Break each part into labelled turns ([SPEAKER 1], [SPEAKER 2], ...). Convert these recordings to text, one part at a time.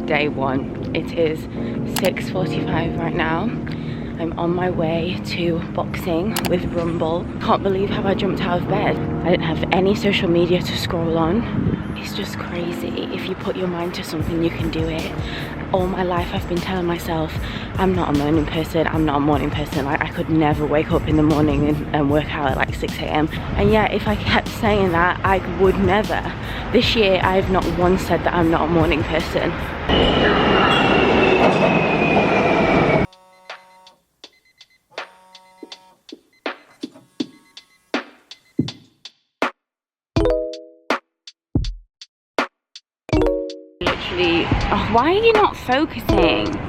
[SPEAKER 1] day one. It is 6:45 right now. I'm on my way to boxing with Rumble. Can't believe how I jumped out of bed. I didn't have any social media to scroll on. It's just crazy. If you put your mind to something, you can do it. All my life I've been telling myself I'm not a morning person, like I could never wake up in the morning and work out at like 6 a.m. and yeah, if I kept saying that, I would never. This year I have not once said that I'm not a morning person. Literally, oh, why are you not focusing?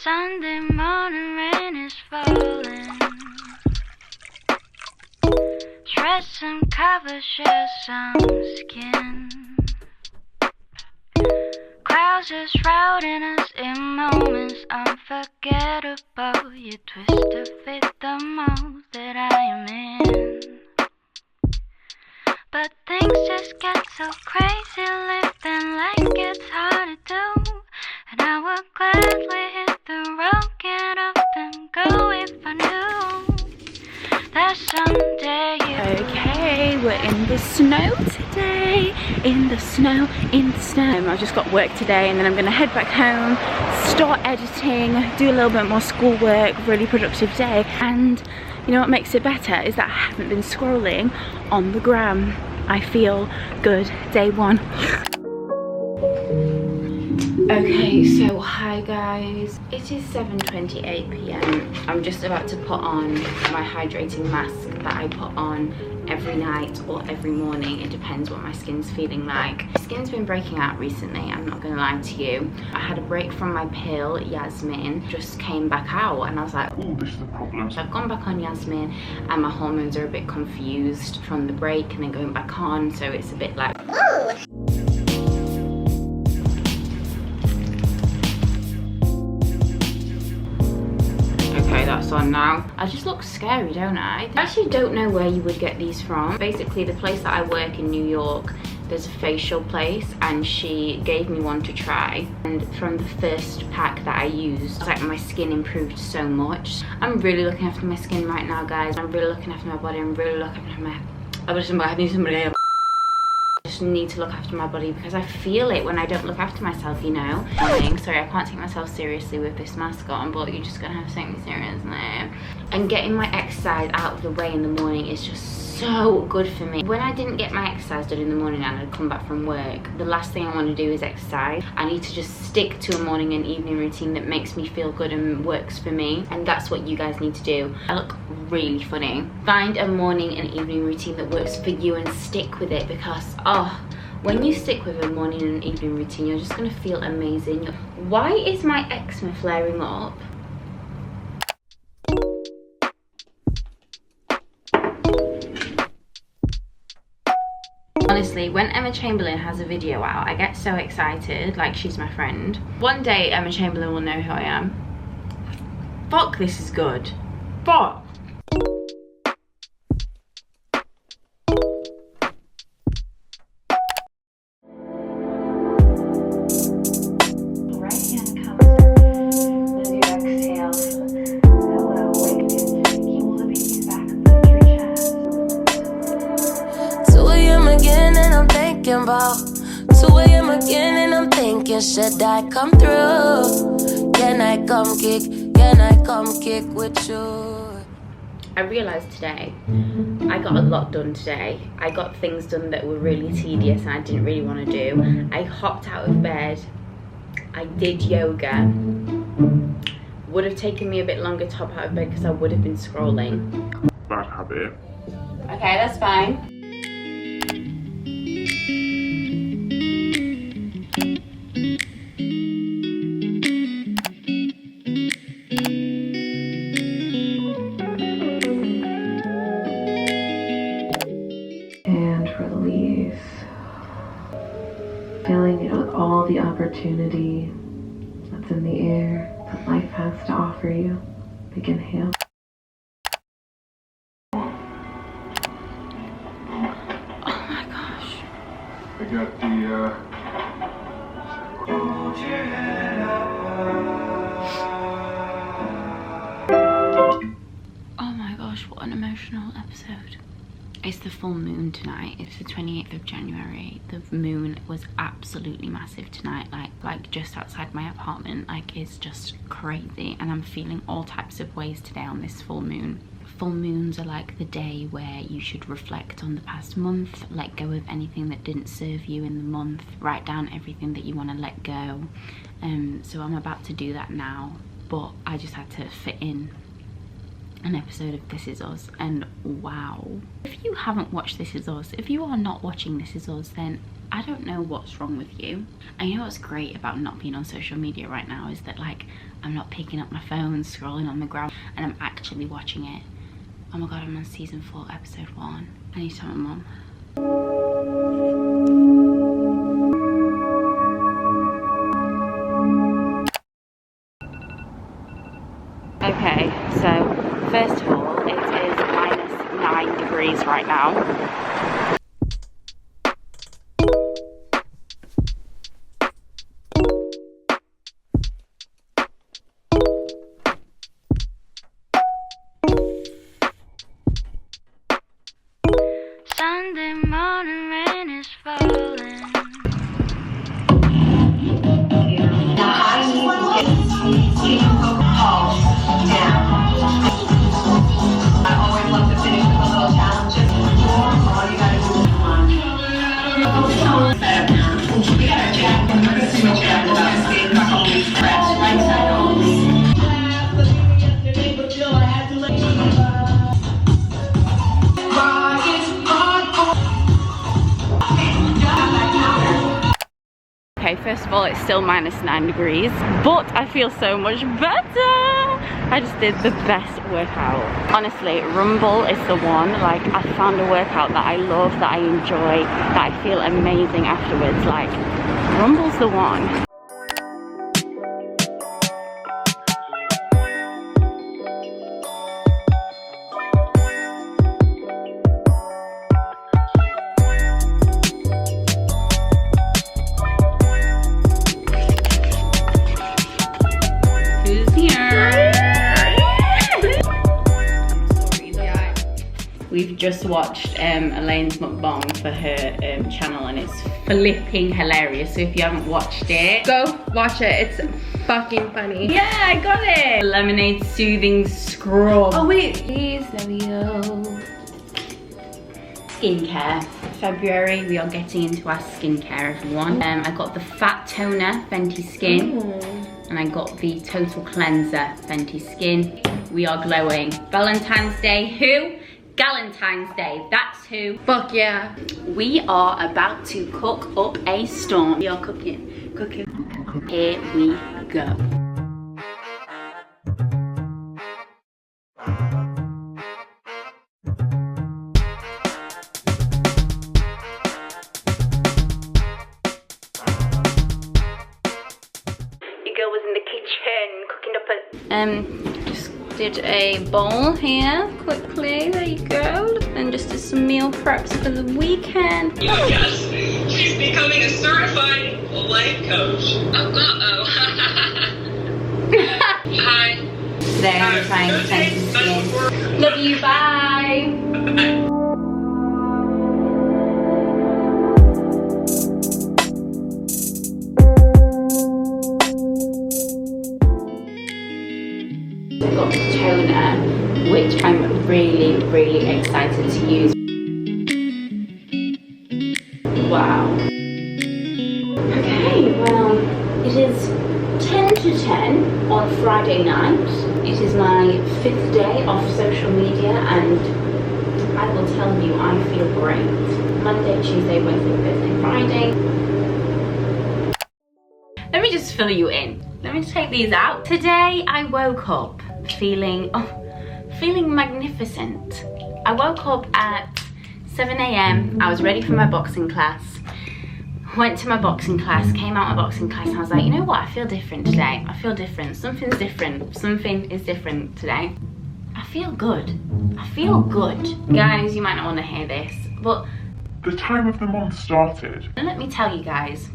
[SPEAKER 2] Sunday morning rain is falling. Dress and cover, share some skin. Clouds are shrouding us in moments unforgettable. You twist to fit the mold that I am in. But things just get so crazy, living life gets hard to do. And I would gladly hit the road, get off and go if I knew that someday you.
[SPEAKER 1] Okay, we're in the snow today. In the snow. I've just got work today and then I'm gonna head back home, start editing, do a little bit more schoolwork, really productive day. And you know what makes it better is that I haven't been scrolling on the gram. I feel good. Day one. Okay, so hi guys, it is 7:28 p.m. I'm just about to put on my hydrating mask that I put on every night or every morning. It depends what my skin's feeling like. My skin's been breaking out recently, I'm not gonna lie to you. I had a break from my pill, Yasmin, just came back out and I was like, oh, this is a problem. So I've gone back on Yasmin and my hormones are a bit confused from the break and then going back on, so it's a bit like, ooh. That's on now. I just look scary, don't I? I actually don't know where you would get these from. Basically, the place that I work in New York, there's a facial place and she gave me one to try, and from the first pack that I used, it's like my skin improved so much. I'm really looking after my skin right now, guys. I'm really looking after my body. I'm really looking after my... I just need to look after my body because I feel it when I don't look after myself, you know. Sorry, I can't take myself seriously with this mask on, but you're just gonna have to take me serious now. And getting my exercise out of the way in the morning is just so good for me. When I didn't get my exercise done in the morning and I'd come back from work, the last thing I want to do is exercise. I need to just stick to a morning and evening routine that makes me feel good and works for me, and that's what you guys need to do. I look really funny. Find a morning and evening routine that works for you and stick with it, because oh, when you stick with a morning and evening routine, you're just gonna feel amazing. Why is my eczema flaring up? Honestly, when Emma Chamberlain has a video out, I get so excited, like she's my friend. One day Emma Chamberlain will know who I am. Fuck, this is good. Fuck.
[SPEAKER 3] About 2 a.m. again and I'm thinking, should I come through? Can I come kick with you?
[SPEAKER 1] I realised today, I got a lot done today. I got things done that were really tedious and I didn't really want to do. I hopped out of bed, I did yoga. Would have taken me a bit longer to hop out of bed because I would have been scrolling.
[SPEAKER 4] Bad habit.
[SPEAKER 1] Okay, that's fine.
[SPEAKER 5] And release.
[SPEAKER 4] opportunity that's in the air that life has to offer you. Big inhale.
[SPEAKER 1] Oh my gosh.
[SPEAKER 5] I got the
[SPEAKER 1] Oh my gosh, what an emotional episode. It's the full moon tonight. It's the 28th of January. The moon was absolutely massive tonight, like just outside my apartment. Like, it's just crazy, and I'm feeling all types of ways today on this full moon. Full moons are like the day where you should reflect on the past month, let go of anything that didn't serve you in the month, write down everything that you want to let go. So I'm about to do that now, but I just had to fit in an episode of This Is Us, and wow. If you haven't watched This Is Us, if you are not watching This Is Us, then I don't know what's wrong with you. And you know what's great about not being on social media right now is that, like, I'm not picking up my phone, scrolling on the ground, and I'm actually watching it. Oh my god, I'm on season 4, episode 1. I need to tell my mum. Okay, so first of all, it is -9 degrees right now.
[SPEAKER 2] Sunday morning rain is falling.
[SPEAKER 1] Okay, first of all, it's still -9 degrees, but I feel so much better. I just did the best workout. Honestly, Rumble is the one. Like, I found a workout that I love, that I enjoy, that I feel amazing afterwards. Like, Rumble's the one. We've just watched Elaine's mukbang for her channel, and it's flipping hilarious. So if you haven't watched it,
[SPEAKER 6] go watch it. It's fucking funny.
[SPEAKER 1] Yeah, I got it. Lemonade soothing scrub.
[SPEAKER 6] Oh wait,
[SPEAKER 1] Please, there we go. Skincare. February, we are getting into our skincare, everyone. I got the Fat Toner Fenty Skin. And I got the Total Cleanser Fenty Skin. We are glowing. Valentine's Day, who? Galentine's Day, that's who.
[SPEAKER 6] fuck yeah.
[SPEAKER 1] We are about to cook up a storm. We are cooking. Here we go. Your girl was in the kitchen cooking up a just did a bowl here quickly. There you go. And just did some meal preps for the weekend.
[SPEAKER 7] Yes, she's becoming a certified life coach. Uh-oh. Hi.
[SPEAKER 1] Today I'm trying Fenty Skin. Love you, bye. I've got the toner, which I'm really excited to use. Wow. Okay, well, it is 10 to 10 on Friday night. It is my 5th day off social media, and I will tell you, I feel great. Monday, Tuesday, Wednesday, Thursday, Friday. Let me just fill you in. Let me take these out. Today I woke up feeling magnificent. I woke up at 7 AM. I was ready for my boxing class. Went to my boxing class, came out of my boxing class, and I was like, you know what, I feel different today. I feel different. Something's different. Something is different today. I feel good. I feel good. Guys, you might not want to hear this, but
[SPEAKER 5] the time of the month started.
[SPEAKER 1] Let me tell you guys,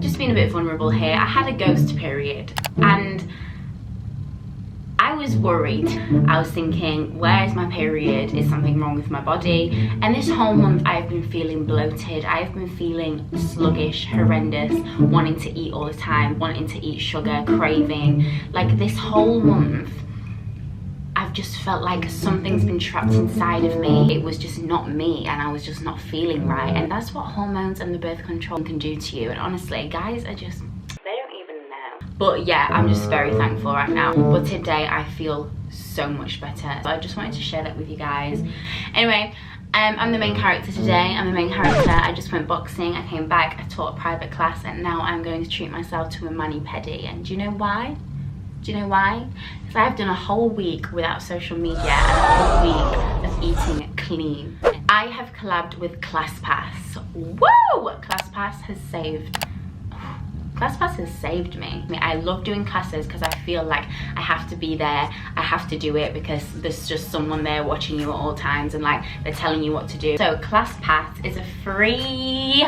[SPEAKER 1] just being a bit vulnerable here, I had a ghost period, and I was worried. I was thinking, where's my period? Is something wrong with my body? And this whole month I've been feeling bloated. I've been feeling sluggish, horrendous, wanting to eat all the time, wanting to eat sugar, craving. Like this whole month, I've just felt like something's been trapped inside of me. It was just not me, and I was just not feeling right. And that's what hormones and the birth control can do to you. And honestly, guys are just, they don't even know. But yeah, I'm just very thankful right now. But today I feel so much better. So I just wanted to share that with you guys. Anyway, I'm the main character today. I'm the main character. I just went boxing, I came back, I taught a private class, and now I'm going to treat myself to a mani-pedi. And do you know why? Do you know why? Because I've done a whole week without social media and a whole week of eating clean. I have collabed with ClassPass. Woo! ClassPass has saved me. I mean, I love doing classes because I feel like I have to be there. I have to do it because there's just someone there watching you at all times, and like they're telling you what to do. So ClassPass is a free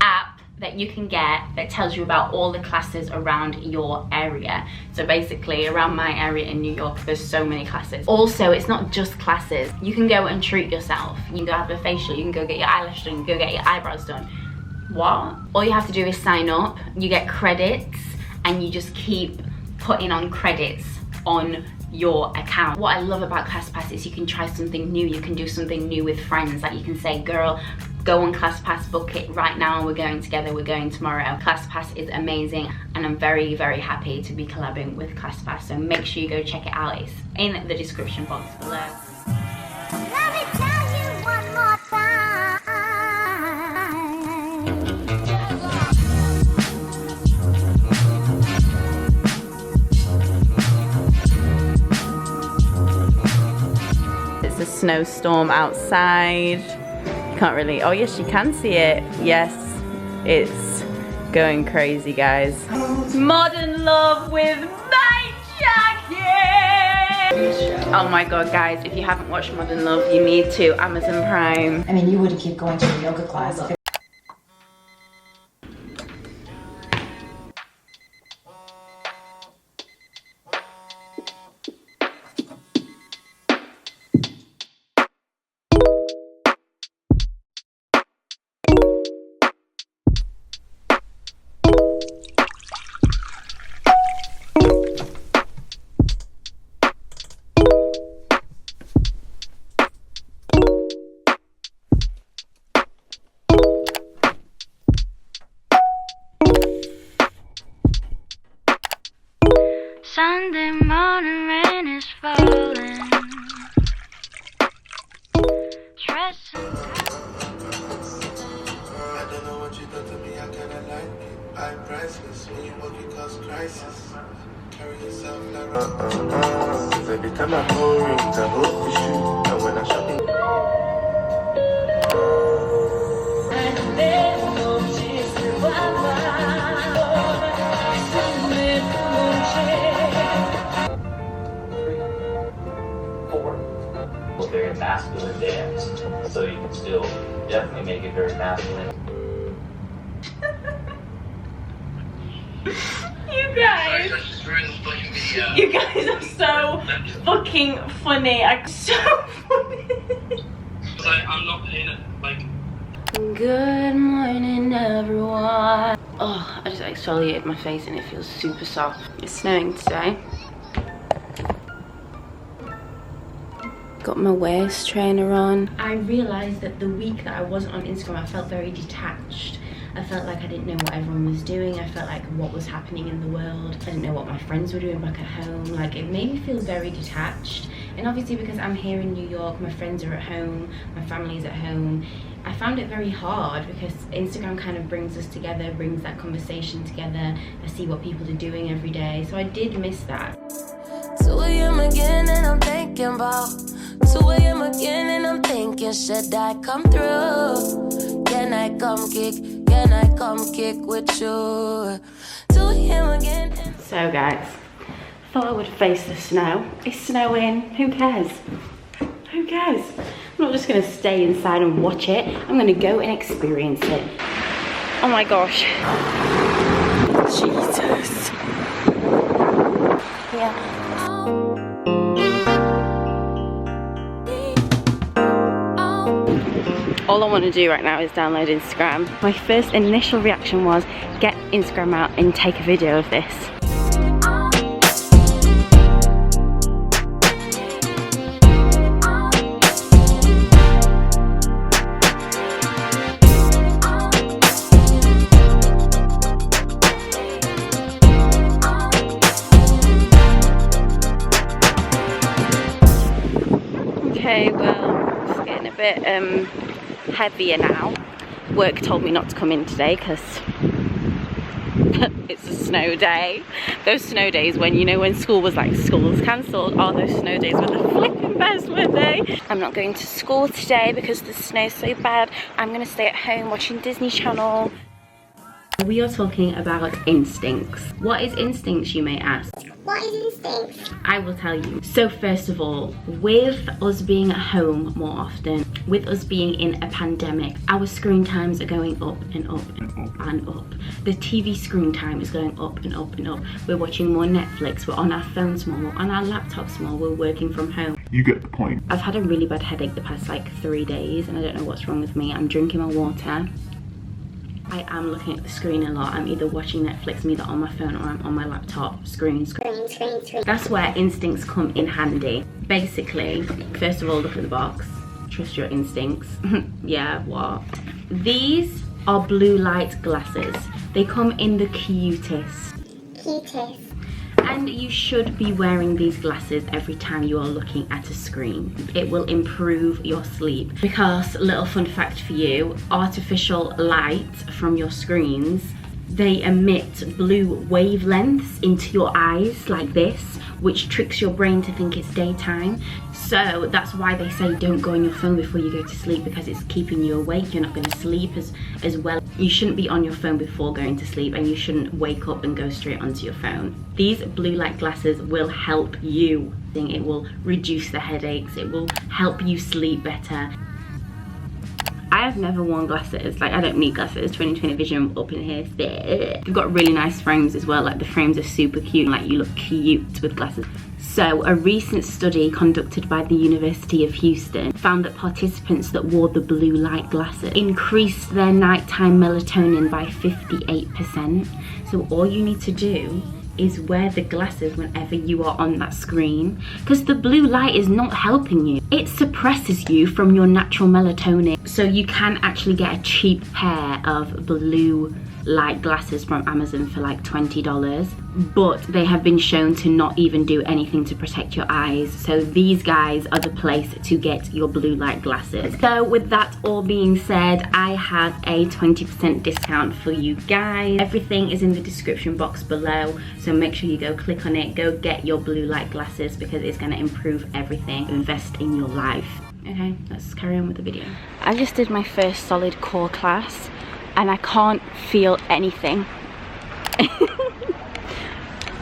[SPEAKER 1] app that you can get that tells you about all the classes around your area. So basically around my area in New York, there's so many classes. Also, it's not just classes. You can go and treat yourself. You can go have a facial, you can go get your eyelash done, you can go get your eyebrows done. What? All you have to do is sign up, you get credits, and you just keep putting on credits on your account. What I love about ClassPass is you can try something new, you can do something new with friends. Like you can say, girl, go on ClassPass, book it right now, we're going together, we're going tomorrow. ClassPass is amazing, and I'm very, very happy to be collabing with ClassPass. So make sure you go check it out. It's in the description box below.
[SPEAKER 2] Let me tell you one more time.
[SPEAKER 8] It's a snowstorm outside. Can't really, oh yes, you can see it. Yes, it's going crazy, guys. Modern Love with my jacket. Oh my god, guys, if you haven't watched Modern Love, you need to. Amazon Prime.
[SPEAKER 9] I mean, you wouldn't keep going to a yoga class.
[SPEAKER 2] Sunday morning rain is falling. Stressing.
[SPEAKER 10] I don't know what you done to me, I kinda like it. I'm priceless, when you walk it cause crisis. Carry yourself like every time I pull rings, I hope you shoot. And when I shop it.
[SPEAKER 11] Very masculine dance, so you can still definitely make it very masculine.
[SPEAKER 8] You guys are so fucking funny. I'm so funny.
[SPEAKER 7] I'm not in it, like.
[SPEAKER 1] Good morning, everyone. Oh, I just exfoliated my face and it feels super soft. It's snowing today. Got my waist trainer on. I realised that the week that I wasn't on Instagram, I felt very detached. I felt like I didn't know what everyone was doing. I felt like what was happening in the world. I didn't know what my friends were doing back at home. Like, it made me feel very detached. And obviously because I'm here in New York, my friends are at home, my family's at home, I found it very hard because Instagram kind of brings us together, brings that conversation together. I see what people are doing every day. So I did miss that.
[SPEAKER 3] 2 a.m. again and I'm thinking about 2 a.m. again and I'm thinking, should I come through? Can I come kick? Can I come kick with you? To him again.
[SPEAKER 8] So guys, thought I would face the snow. It's snowing, who cares? Who cares? I'm not just gonna stay inside and watch it. I'm gonna go and experience it. Oh my gosh. Jesus. Yeah. All I want to do right now is download Instagram. My first initial reaction was get Instagram out and take a video of this. Okay, well, it's getting a bit heavier now. Work told me not to come in today because it's a snow day. Those snow days when, you know, when school was like school's cancelled, oh, those snow days were the flipping best, weren't they? I'm not going to school today because the snow's so bad. I'm gonna stay at home watching Disney Channel. We are talking about instincts. What is instincts, you may ask?
[SPEAKER 12] What is instincts?
[SPEAKER 8] I will tell you. So first of all, with us being at home more often, with us being in a pandemic, our screen times are going up and up and up and up. The TV screen time is going up and up and up. We're watching more Netflix, we're on our phones more, we're on our laptops more, we're working from home.
[SPEAKER 5] You get the point.
[SPEAKER 8] I've had a really bad headache the past like 3 days and I don't know what's wrong with me. I'm drinking my water. I am looking at the screen a lot. I'm either watching Netflix, I'm either on my phone or I'm on my laptop. Screen. That's where instincts come in handy. Basically, first of all, look at the box. Trust your instincts. Yeah, what? These are blue light glasses. They come in the cutest. And you should be wearing these glasses every time you are looking at a screen. It will improve your sleep. Because, little fun fact for you, artificial light from your screens, they emit blue wavelengths into your eyes like this, which tricks your brain to think it's daytime. So that's why they say don't go on your phone before you go to sleep, because it's keeping you awake. You're not going to sleep as well. You shouldn't be on your phone before going to sleep, and you shouldn't wake up and go straight onto your phone. These blue light glasses will help you. It will reduce the headaches. It will help you sleep better. I have never worn glasses. Like, I don't need glasses. 20/20 vision up in here. They've got really nice frames as well. Like, the frames are super cute. Like, you look cute with glasses. So, a recent study conducted by the University of Houston found that participants that wore the blue light glasses increased their nighttime melatonin by 58%. So, all you need to do is wear the glasses whenever you are on that screen, because the blue light is not helping you. It suppresses you from your natural melatonin. So you can actually get a cheap pair of blue light glasses from Amazon for like $20, but they have been shown to not even do anything to protect your eyes. So these guys are the place to get your blue light glasses. So with that all being said, I have a 20% discount for you guys. Everything is in the description box below, so make sure you go click on it, go get your blue light glasses, because it's going to improve everything. Invest in your life. Okay, let's carry on with the video. I just did my first solid core class and I can't feel anything.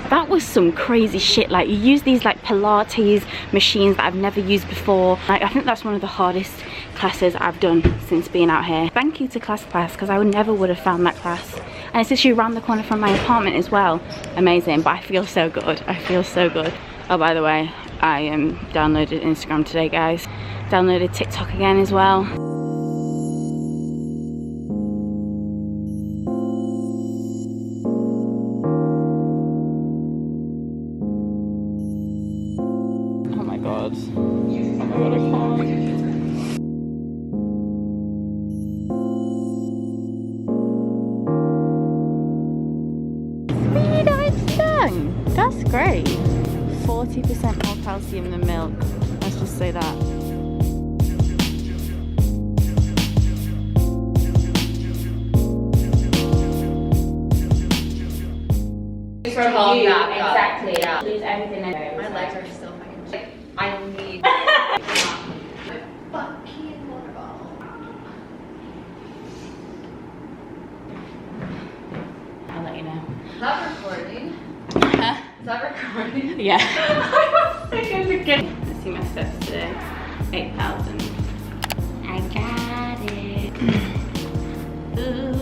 [SPEAKER 8] That was some crazy shit. Like, you use these like Pilates machines that I've never used before. Like, I think that's one of the hardest classes I've done since being out here. Thank you to class, because I never would have found that class. And it's literally around the corner from my apartment as well. Amazing, but I feel so good. I feel so good. Oh, by the way, I downloaded Instagram today, guys. Downloaded TikTok again as well. Oh my god, I can't. It's done. That's great. 40% more calcium than milk. Let's just say that.
[SPEAKER 1] For all that, exactly. Yeah. Lose everything. My legs are still fucking. I need. My fucking water bottle.
[SPEAKER 6] Is that recording?
[SPEAKER 1] Huh?
[SPEAKER 6] Is that recording?
[SPEAKER 1] Yeah.
[SPEAKER 6] I think it's a good.
[SPEAKER 1] Let's see my steps today. 8,000. I got it. Ooh.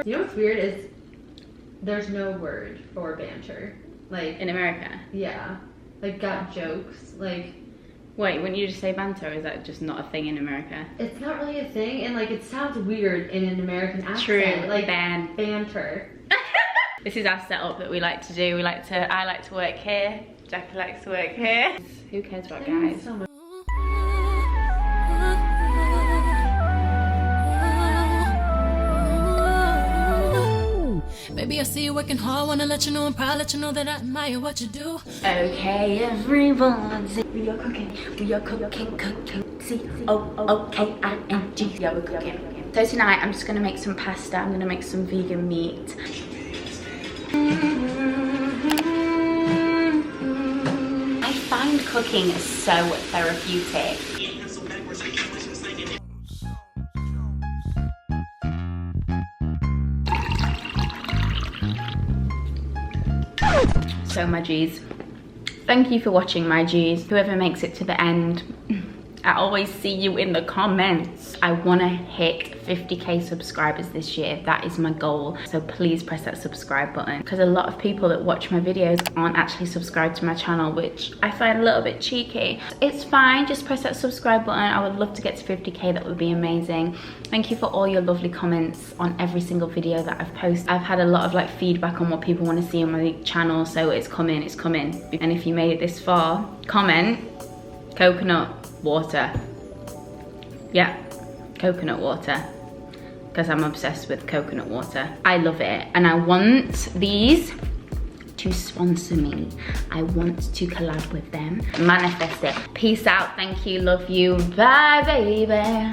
[SPEAKER 6] You know what's weird is there's no word for banter. Like
[SPEAKER 1] In America?
[SPEAKER 6] Yeah. Like got jokes. Like
[SPEAKER 1] wait, wouldn't you just say banter, or is that just not a thing in America?
[SPEAKER 6] It's not really a thing, and like it sounds weird in an American accent.
[SPEAKER 1] True.
[SPEAKER 6] Like
[SPEAKER 1] banter. This is our setup that we like to do. I like to work here. Jackie likes to work here. Who cares about guys?
[SPEAKER 6] So much.
[SPEAKER 3] Baby, I see you working hard, wanna let you know I'm proud, let you know that I admire what you do.
[SPEAKER 1] Okay, everyone, we are cooking, cooking, C-O-O-K-I-N-G, yeah, we're cooking. So tonight, I'm just gonna make some pasta, I'm gonna make some vegan meat. I find cooking so therapeutic. So my G's, thank you for watching my G's. Whoever makes it to the end, I always see you in the comments. I want to hit 50k subscribers this year. That is my goal. So please press that subscribe button, because a lot of people that watch my videos aren't actually subscribed to my channel, which I find a little bit cheeky. It's fine, just press that subscribe button. I would love to get to 50k, that would be amazing. Thank you for all your lovely comments on every single video that I've posted. I've had a lot of like feedback on what people want to see on my channel, so it's coming, it's coming. And if you made it this far, comment coconut water. Yeah, coconut water, because I'm obsessed with coconut water. I love it, and I want these to sponsor me. I want to collab with them. Manifest it. Peace out, thank you, love you, bye baby.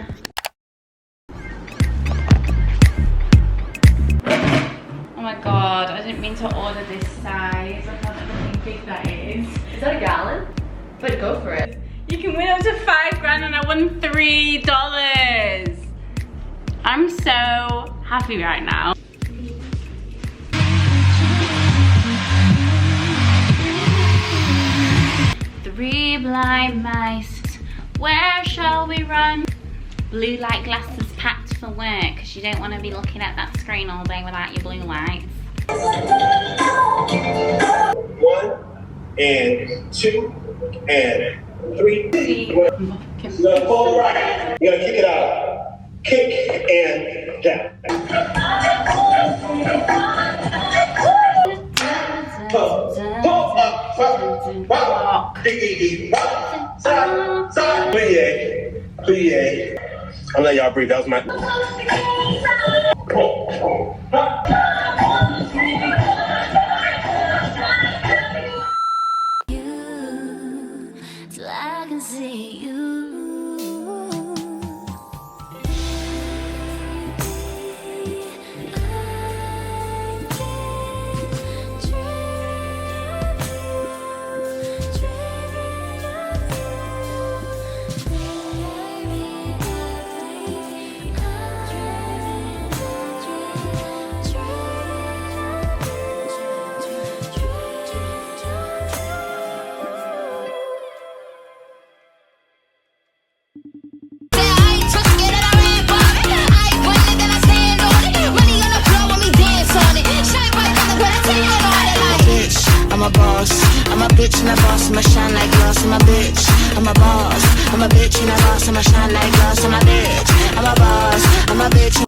[SPEAKER 1] Oh my god, I didn't mean to order this size. I can't how big that is.
[SPEAKER 6] Is that a gallon? But go for it.
[SPEAKER 1] You can win up to $5 grand, and I won $3. I'm so happy right now. 3 blind mice, where shall we run? Blue light glasses packed for work, because you don't want to be looking at that screen all day without your blue lights.
[SPEAKER 10] 1 and 2 and 3. The full right. You gotta kick it out. Kick and down. I'll let y'all breathe. That was my.
[SPEAKER 3] Till I can see you. I'm a bitch and a boss, I'ma shine like glass, I'm a bitch. I'm a boss, I'm a bitch and a boss, I'ma shine like glass, I'm a bitch. I'm a boss, I'm a bitch.